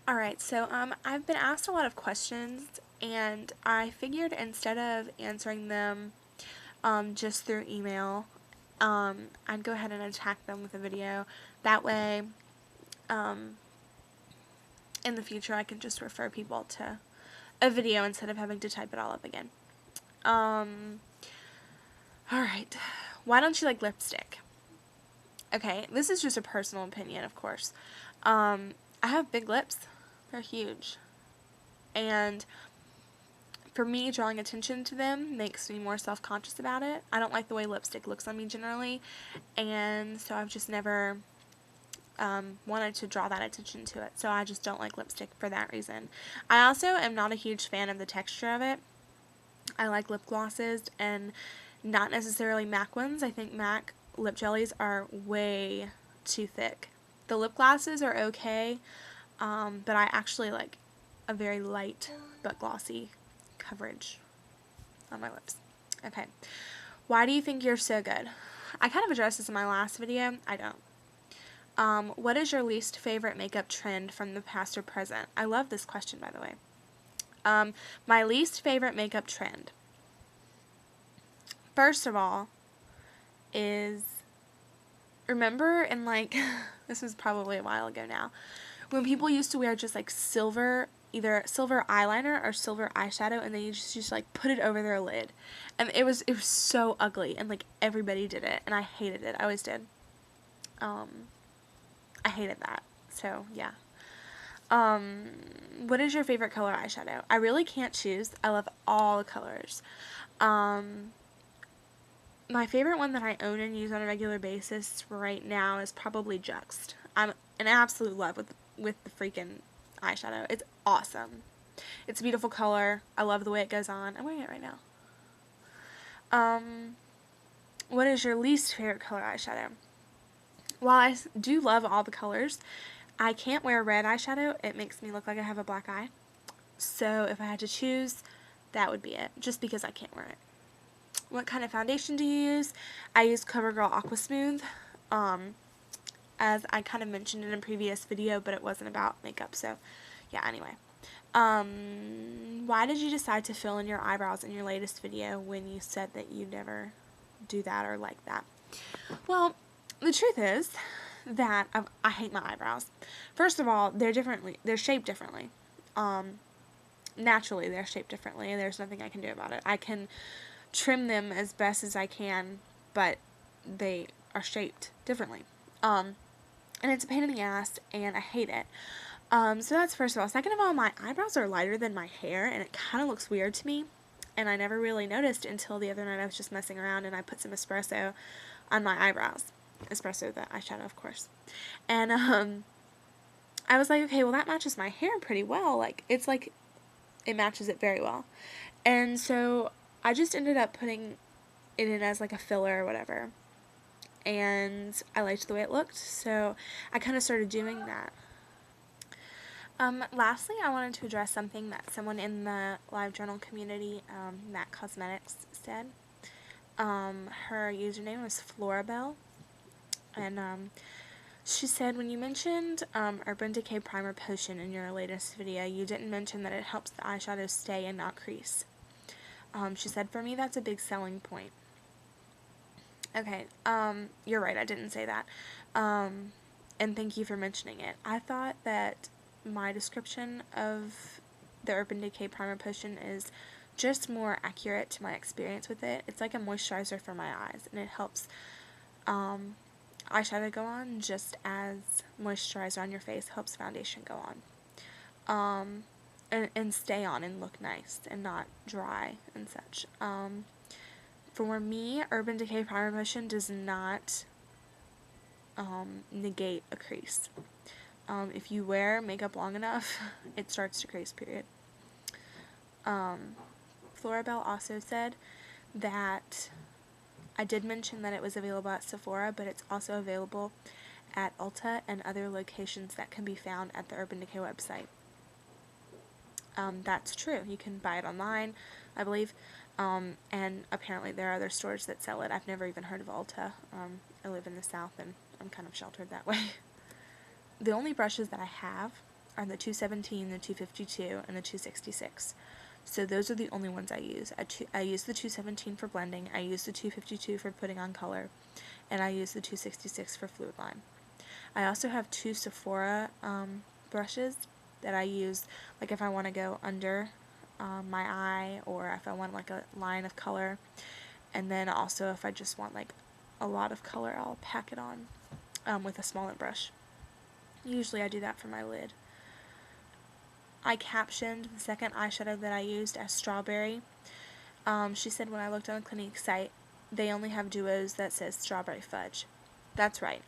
Alright, so I've been asked a lot of questions, and I figured instead of answering them just through email, I'd go ahead and attack them with a video. That way, um, in the future, I can just refer people to a video instead of having to type it all up again. Alright, why don't you like lipstick? Okay, this is just a personal opinion, of course. I have big lips. They're huge. And for me, drawing attention to them makes me more self-conscious about it. I don't like the way lipstick looks on me generally, and so I've just never wanted to draw that attention to it. So I just don't like lipstick for that reason. I also am not a huge fan of the texture of it. I like lip glosses and not necessarily MAC ones. I think MAC lip jellies are way too thick. The lip glosses are okay, but I actually like a very light but glossy coverage on my lips. Okay. Why do you think you're so good? I kind of addressed this in my last video. I don't. What is your least favorite makeup trend from the past or present? I love this question, by the way. My least favorite makeup trend, first of all, is, remember in like, this was probably a while ago now, when people used to wear just like either silver eyeliner or silver eyeshadow, and then you just like put it over their lid, and it was so ugly, and like everybody did it, and I hated it. I always did. I hated that. So yeah. What is your favorite color eyeshadow? I really can't choose. I love all the colors. My favorite one that I own and use on a regular basis right now is probably Juxed. I'm in absolute love with the freaking eyeshadow. It's awesome. It's a beautiful color. I love the way it goes on. I'm wearing it right now. What is your least favorite color eyeshadow? While I do love all the colors, I can't wear red eyeshadow. It makes me look like I have a black eye. So if I had to choose, that would be it, just because I can't wear it. What kind of foundation do you use? I use CoverGirl Aqua Smooth, as I kind of mentioned in a previous video, but it wasn't about makeup, so yeah, anyway. Why did you decide to fill in your eyebrows in your latest video when you said that you never do that or like that? Well, the truth is that I hate my eyebrows. First of all, they're shaped differently. Naturally, they're shaped differently, and there's nothing I can do about it. I can trim them as best as I can, but they are shaped differently. And it's a pain in the ass, and I hate it. So that's first of all. Second of all, my eyebrows are lighter than my hair, and it kind of looks weird to me, and I never really noticed until the other night. I was just messing around, and I put some espresso on my eyebrows. Espresso, the eyeshadow, of course. And I was like, okay, well, that matches my hair pretty well. Like, it's like, it matches it very well. And so I just ended up putting it in as like a filler or whatever. And I liked the way it looked, so I kind of started doing that. Lastly, I wanted to address something that someone in the live journal community, m.a.c, said. Her username was Florabelle, and she said, when you mentioned Urban Decay Primer Potion in your latest video, you didn't mention that it helps the eyeshadow stay and not crease. She said, for me, that's a big selling point. Okay, you're right, I didn't say that. And thank you for mentioning it. I thought that my description of the Urban Decay Primer Potion is just more accurate to my experience with it. It's like a moisturizer for my eyes, and it helps eyeshadow go on just as moisturizer on your face helps foundation go on. And stay on and look nice and not dry and such. For me, Urban Decay Primer Potion does not negate a crease. If you wear makeup long enough, it starts to crease, period. Florabelle also said that I did mention that it was available at Sephora, but it's also available at Ulta and other locations that can be found at the Urban Decay website. That's true. You can buy it online, I believe, and apparently there are other stores that sell it. I've never even heard of Ulta. I live in the South, and I'm kind of sheltered that way. The only brushes that I have are the 217, the 252, and the 266. So those are the only ones I use. I use the 217 for blending, I use the 252 for putting on color, and I use the 266 for fluid line. I also have two Sephora brushes that I use, like if I want to go under my eye, or if I want like a line of color, and then also if I just want like a lot of color, I'll pack it on with a smaller brush. Usually I do that for my lid. I captioned the second eyeshadow that I used as Strawberry. She said when I looked on the Clinique site, they only have duos that says Strawberry Fudge. That's right.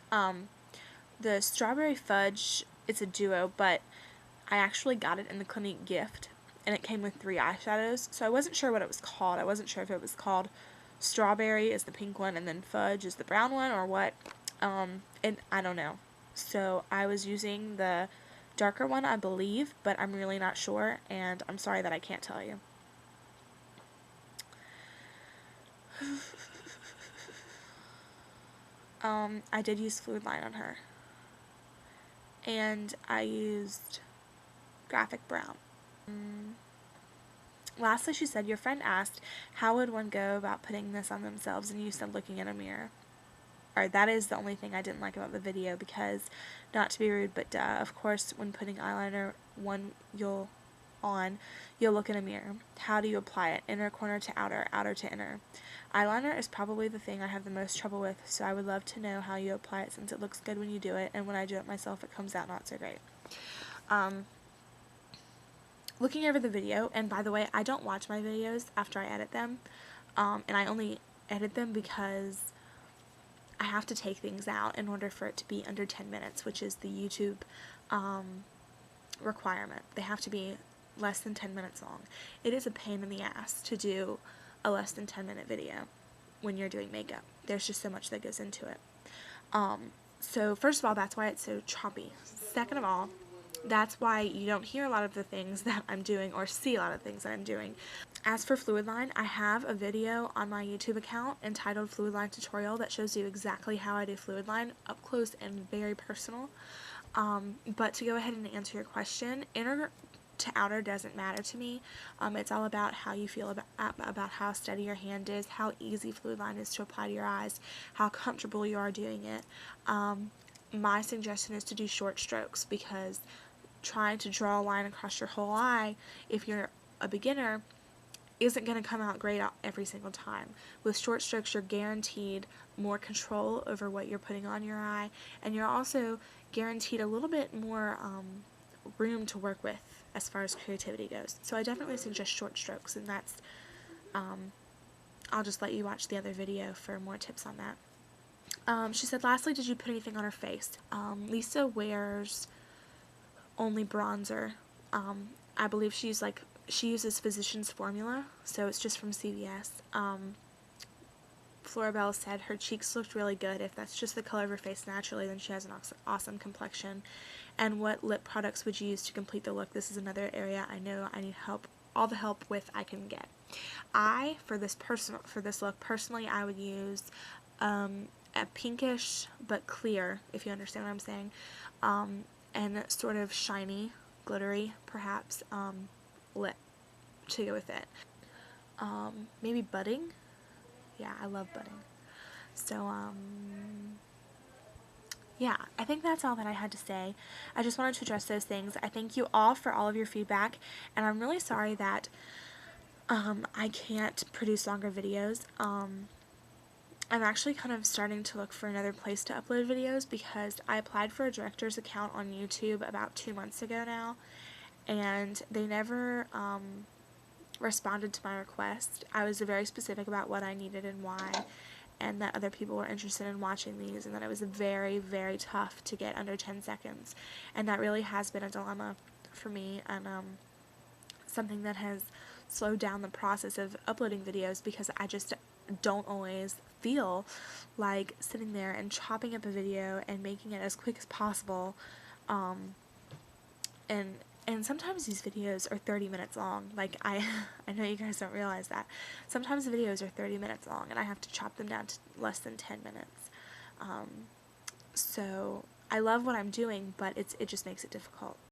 The Strawberry Fudge, it's a duo, but I actually got it in the Clinique gift, and it came with 3 eyeshadows, so I wasn't sure what it was called. I wasn't sure if it was called Strawberry is the pink one, and then Fudge is the brown one, or what. And I don't know. So I was using the darker one, I believe, but I'm really not sure, and I'm sorry that I can't tell you. I did use fluid line on her, and I used graphic brown. Lastly, she said, your friend asked, how would one go about putting this on themselves, and you said looking in a mirror. Alright, that is the only thing I didn't like about the video, because, not to be rude, but duh, of course, when putting eyeliner you'll look in a mirror. How do you apply it? Inner corner to outer, outer to inner. Eyeliner is probably the thing I have the most trouble with, so I would love to know how you apply it, since it looks good when you do it, and when I do it myself, it comes out not so great. Looking over the video, and by the way, I don't watch my videos after I edit them, and I only edit them because I have to take things out in order for it to be under 10 minutes, which is the YouTube requirement. They have to be less than 10 minutes long. It is a pain in the ass to do a less than 10-minute video when you're doing makeup. There's just so much that goes into it. So first of all, that's why it's so choppy. Second of all, that's why you don't hear a lot of the things that I'm doing, or see a lot of things that I'm doing. As for fluid line, I have a video on my YouTube account entitled Fluid Line Tutorial that shows you exactly how I do fluid line, up close and very personal. But to go ahead and answer your question, inner to outer doesn't matter to me. It's all about how you feel about how steady your hand is, how easy fluid line is to apply to your eyes, how comfortable you are doing it. My suggestion is to do short strokes, because trying to draw a line across your whole eye, if you're a beginner, isn't going to come out great every single time. With short strokes, you're guaranteed more control over what you're putting on your eye, and you're also guaranteed a little bit more room to work with as far as creativity goes. So I definitely suggest short strokes, and that's, I'll just let you watch the other video for more tips on that. She said, lastly, did you put anything on her face? Lisa wears only bronzer. I believe she uses Physicians Formula, so it's just from CVS. Florabelle said her cheeks looked really good. If that's just the color of her face naturally, then she has an awesome complexion. And what lip products would you use to complete the look? This is another area I know I need help, all the help with I can get. For this look, personally, I would use a pinkish but clear, if you understand what I'm saying, and sort of shiny, glittery, perhaps, lip to go with it. Maybe budding? Yeah, I love budding. So, yeah, I think that's all that I had to say. I just wanted to address those things. I thank you all for all of your feedback, and I'm really sorry that I can't produce longer videos. I'm actually kind of starting to look for another place to upload videos, because I applied for a director's account on YouTube about 2 months ago now, and they never responded to my request. I was very specific about what I needed and why, and that other people were interested in watching these, and that it was very, very tough to get under 10 seconds, and that really has been a dilemma for me, and something that has slowed down the process of uploading videos, because I just don't always feel like sitting there and chopping up a video and making it as quick as possible, and sometimes these videos are 30 minutes long. Like, I know you guys don't realize that. Sometimes the videos are 30 minutes long, and I have to chop them down to less than 10 minutes. So I love what I'm doing, but it just makes it difficult.